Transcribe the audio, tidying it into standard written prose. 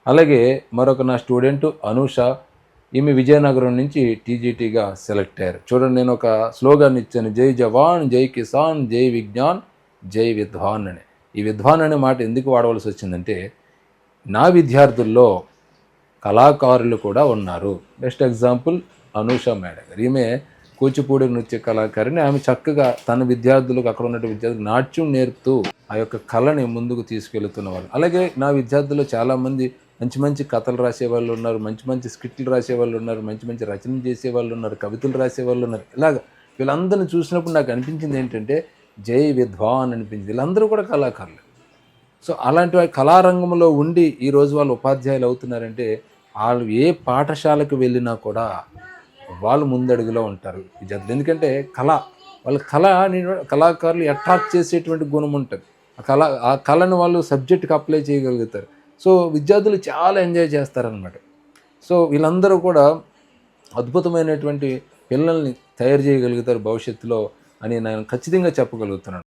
అలాగే మరొక నా స్టూడెంట్ అనూష, ఈమె విజయనగరం నుంచి టీజీటీగా సెలెక్ట్ అయ్యారు. చూడండి, నేను ఒక స్లోగాన్ ఇచ్చాను, జై జవాన్, జై కిసాన్, జై విజ్ఞాన్, జై విద్వాన్ అని. ఈ విద్వాన్ అనే మాట ఎందుకు వాడవలసి వచ్చిందంటే, నా విద్యార్థుల్లో కళాకారులు కూడా ఉన్నారు. బెస్ట్ ఎగ్జాంపుల్ అనూష మేడం గారు. ఈమె కూచిపూడి నృత్య కళాకారిణి. ఆమె చక్కగా తన విద్యార్థులకు, అక్కడ ఉన్న విద్యార్థులకు నాట్యం నేర్పుతూ ఆ యొక్క కళని ముందుకు తీసుకెళ్తున్నవారు. అలాగే నా విద్యార్థుల్లో చాలామంది మంచి మంచి కథలు రాసేవాళ్ళు ఉన్నారు, మంచి మంచి స్కిట్లు రాసేవాళ్ళు ఉన్నారు, మంచి మంచి రచనలు చేసేవాళ్ళు ఉన్నారు, కవితలు రాసేవాళ్ళు ఉన్నారు. ఇలాగ వీళ్ళందరిని చూసినప్పుడు నాకు అనిపించింది ఏంటంటే, జై విద్వాన్ అనిపించింది. వీళ్ళందరూ కూడా కళాకారులు. సో అలాంటి కళారంగంలో ఉండి ఈరోజు వాళ్ళు ఉపాధ్యాయులు అవుతున్నారంటే, వాళ్ళు ఏ పాఠశాలకు వెళ్ళినా కూడా వాళ్ళు ముందడుగులో ఉంటారు విద్యార్థులు. ఎందుకంటే వాళ్ళ కళాకారులు అట్రాక్ట్ చేసేటువంటి గుణం ఉంటుంది. ఆ కళను వాళ్ళు సబ్జెక్ట్కి అప్లై చేయగలుగుతారు. సో విద్యార్థులు చాలా ఎంజాయ్ చేస్తారనమాట. సో వీళ్ళందరూ కూడా అద్భుతమైనటువంటి పిల్లల్ని తయారు చేయగలుగుతారు భవిష్యత్తులో అని నేను ఖచ్చితంగా చెప్పగలుగుతున్నాను.